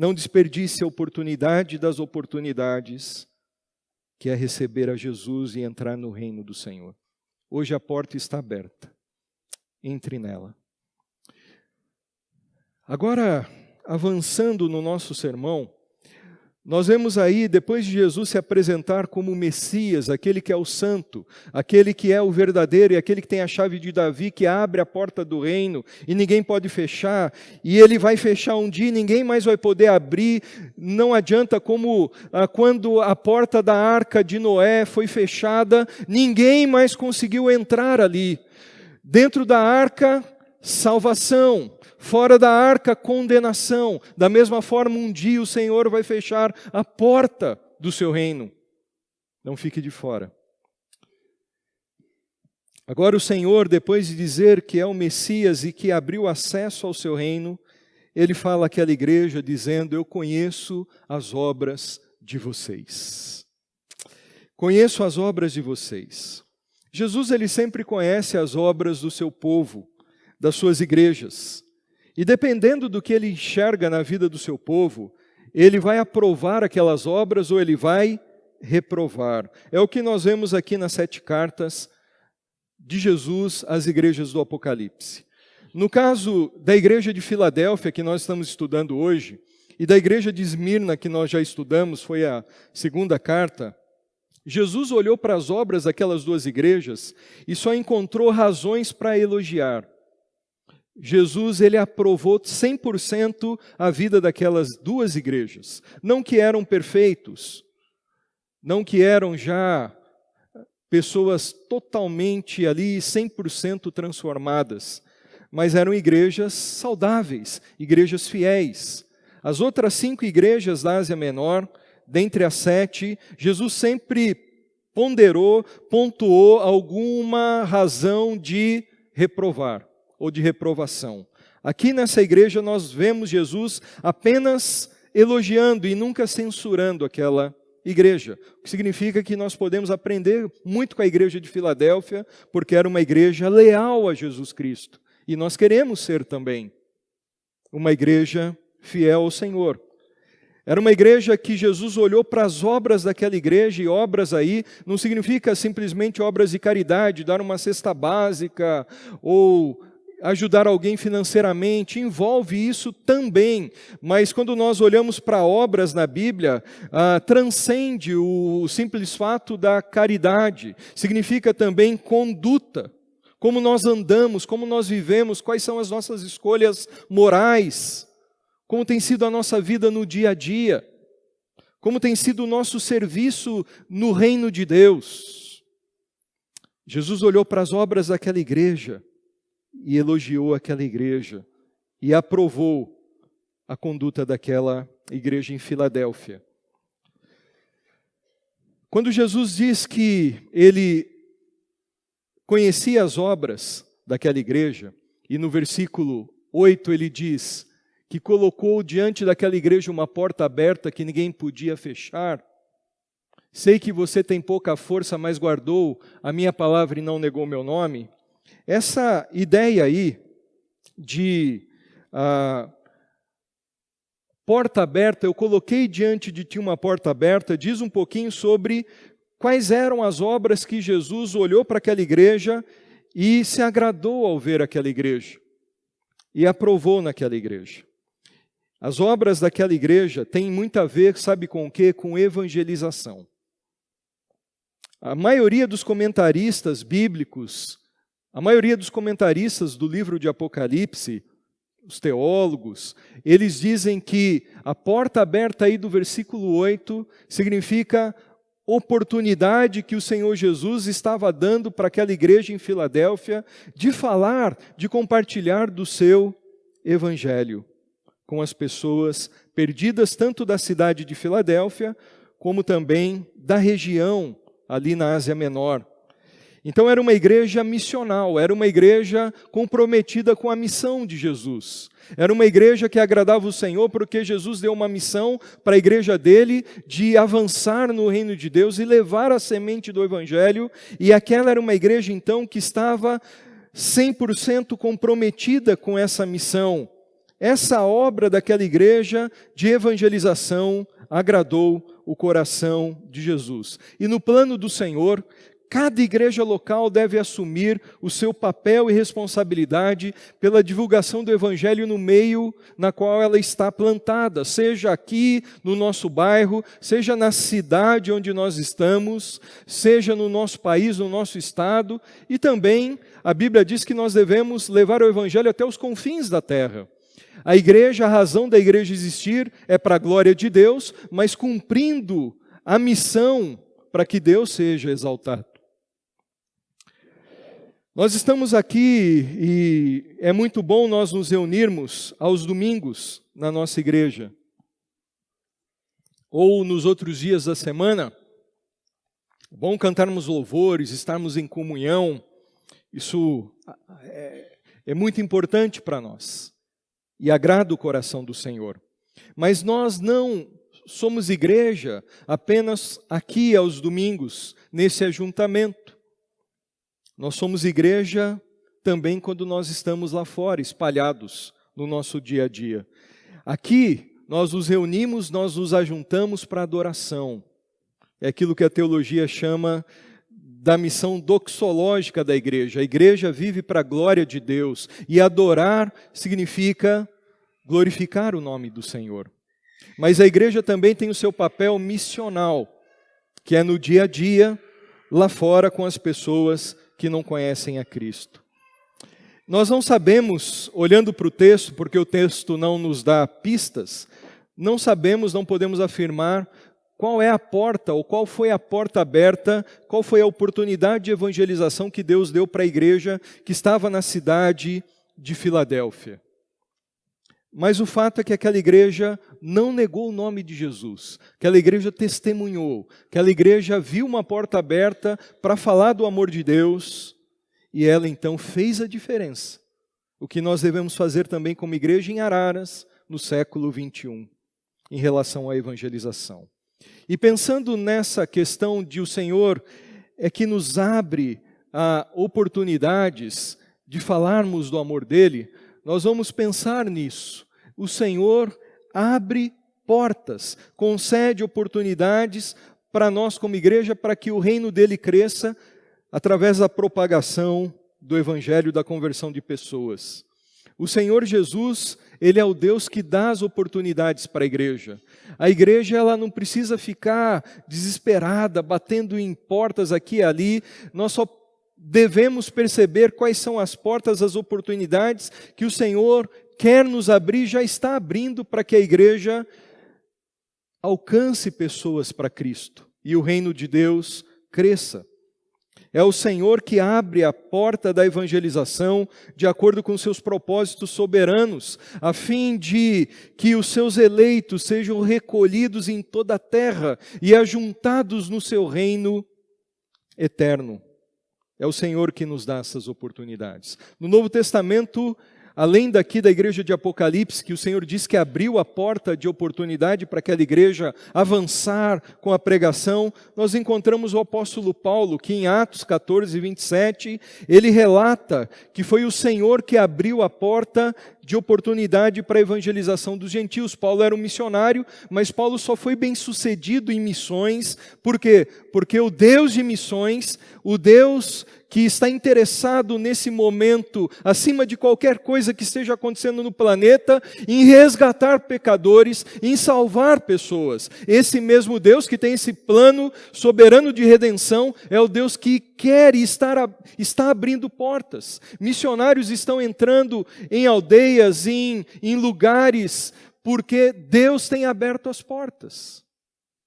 Não desperdice a oportunidade das oportunidades, que é receber a Jesus e entrar no reino do Senhor. Hoje a porta está aberta. Entre nela. Agora, avançando no nosso sermão, nós vemos aí, depois de Jesus se apresentar como o Messias, aquele que é o santo, aquele que é o verdadeiro e aquele que tem a chave de Davi, que abre a porta do reino e ninguém pode fechar, e ele vai fechar um dia e ninguém mais vai poder abrir. Não adianta, como quando a porta da arca de Noé foi fechada, ninguém mais conseguiu entrar ali. Dentro da arca, salvação. Fora da arca, condenação. Da mesma forma, um dia o Senhor vai fechar a porta do seu reino. Não fique de fora. Agora o Senhor, depois de dizer que é o Messias e que abriu acesso ao seu reino, Ele fala àquela igreja dizendo: eu conheço as obras de vocês. Conheço as obras de vocês. Jesus, ele sempre conhece as obras do seu povo, das suas igrejas. E dependendo do que ele enxerga na vida do seu povo, ele vai aprovar aquelas obras ou ele vai reprovar. É o que nós vemos aqui nas 7 cartas de Jesus às igrejas do Apocalipse. No caso da igreja de Filadélfia, que nós estamos estudando hoje, e da igreja de Esmirna, que nós já estudamos, foi a 2ª carta, Jesus olhou para as obras daquelas 2 igrejas e só encontrou razões para elogiar. Jesus, ele aprovou 100% a vida daquelas 2 igrejas. Não que eram perfeitos, não que eram já pessoas totalmente ali 100% transformadas, mas eram igrejas saudáveis, igrejas fiéis. As outras 5 igrejas da Ásia Menor, dentre as 7, Jesus sempre pontuou alguma razão de reprovar ou de reprovação. Aqui nessa igreja nós vemos Jesus apenas elogiando e nunca censurando aquela igreja. O que significa que nós podemos aprender muito com a igreja de Filadélfia, porque era uma igreja leal a Jesus Cristo. E nós queremos ser também uma igreja fiel ao Senhor. Era uma igreja que Jesus olhou para as obras daquela igreja, e obras aí não significa simplesmente obras de caridade, dar uma cesta básica ou ajudar alguém financeiramente, envolve isso também, mas quando nós olhamos para obras na Bíblia, transcende o simples fato da caridade, significa também conduta, como nós andamos, como nós vivemos, quais são as nossas escolhas morais, como tem sido a nossa vida no dia a dia, como tem sido o nosso serviço no reino de Deus. Jesus olhou para as obras daquela igreja e elogiou aquela igreja e aprovou a conduta daquela igreja em Filadélfia. Quando Jesus diz que ele conhecia as obras daquela igreja, e no versículo 8 ele diz que colocou diante daquela igreja uma porta aberta que ninguém podia fechar. Sei que você tem pouca força, mas guardou a minha palavra e não negou meu nome. Essa ideia aí de porta aberta, eu coloquei diante de ti uma porta aberta, diz um pouquinho sobre quais eram as obras que Jesus olhou para aquela igreja e se agradou ao ver aquela igreja e aprovou naquela igreja. As obras daquela igreja têm muito a ver, sabe com o quê? Com evangelização. A maioria dos comentaristas bíblicos, a maioria dos comentaristas do livro de Apocalipse, os teólogos, eles dizem que a porta aberta aí do versículo 8 significa oportunidade que o Senhor Jesus estava dando para aquela igreja em Filadélfia de falar, de compartilhar do seu evangelho com as pessoas perdidas tanto da cidade de Filadélfia como também da região ali na Ásia Menor. Então era uma igreja missional, era uma igreja comprometida com a missão de Jesus. Era uma igreja que agradava o Senhor porque Jesus deu uma missão para a igreja dele de avançar no reino de Deus e levar a semente do evangelho. E aquela era uma igreja então que estava 100% comprometida com essa missão. essa obra daquela igreja de evangelização agradou o coração de Jesus. E no plano do Senhor, cada igreja local deve assumir o seu papel e responsabilidade pela divulgação do Evangelho no meio na qual ela está plantada, seja aqui no nosso bairro, seja na cidade onde nós estamos, seja no nosso país, no nosso estado, e também a Bíblia diz que nós devemos levar o Evangelho até os confins da terra. A igreja, a razão da igreja existir é para a glória de Deus, mas cumprindo a missão para que Deus seja exaltado. Nós estamos aqui e é muito bom nós nos reunirmos aos domingos na nossa igreja, ou nos outros dias da semana. É bom cantarmos louvores, estarmos em comunhão, isso é muito importante para nós e agrada o coração do Senhor. Mas nós não somos igreja apenas aqui aos domingos, nesse ajuntamento. Nós somos igreja também quando nós estamos lá fora, espalhados no nosso dia a dia. Aqui, nós nos reunimos, nós nos ajuntamos para adoração. É aquilo que a teologia chama da missão doxológica da igreja. A igreja vive para a glória de Deus. E adorar significa glorificar o nome do Senhor. Mas a igreja também tem o seu papel missional, que é no dia a dia, lá fora com as pessoas que não conhecem a Cristo. Nós não sabemos, olhando para o texto, porque o texto não nos dá pistas, não sabemos, não podemos afirmar qual é a porta, ou qual foi a porta aberta, qual foi a oportunidade de evangelização que Deus deu para a igreja que estava na cidade de Filadélfia. Mas o fato é que aquela igreja não negou o nome de Jesus. Aquela igreja testemunhou. Aquela igreja viu uma porta aberta para falar do amor de Deus. E ela então fez a diferença. O que nós devemos fazer também como igreja em Araras, no século 21, em relação à evangelização. E pensando nessa questão de o Senhor é que nos abre oportunidades de falarmos do amor dele, nós vamos pensar nisso. O Senhor abre portas, concede oportunidades para nós como igreja, para que o reino dele cresça através da propagação do evangelho, da conversão de pessoas. O Senhor Jesus, ele é o Deus que dá as oportunidades para a igreja. A igreja, ela não precisa ficar desesperada, batendo em portas aqui e ali. Nós só devemos perceber quais são as portas, as oportunidades que o Senhor quer nos abrir, já está abrindo para que a igreja alcance pessoas para Cristo e o reino de Deus cresça. É o Senhor que abre a porta da evangelização de acordo com seus propósitos soberanos, a fim de que os seus eleitos sejam recolhidos em toda a terra e ajuntados no seu reino eterno. É o Senhor que nos dá essas oportunidades. No Novo Testamento, além daqui da igreja de Apocalipse, que o Senhor diz que abriu a porta de oportunidade para aquela igreja avançar com a pregação, nós encontramos o apóstolo Paulo, que em Atos 14, 27, ele relata que foi o Senhor que abriu a porta de oportunidade para a evangelização dos gentios. Paulo era um missionário, mas Paulo só foi bem-sucedido em missões. Por quê? Porque o Deus de missões, o Deus que está interessado nesse momento, acima de qualquer coisa que esteja acontecendo no planeta, em resgatar pecadores, em salvar pessoas. Esse mesmo Deus que tem esse plano soberano de redenção, é o Deus que quer e está abrindo portas. Missionários estão entrando em aldeias, em lugares, porque Deus tem aberto as portas.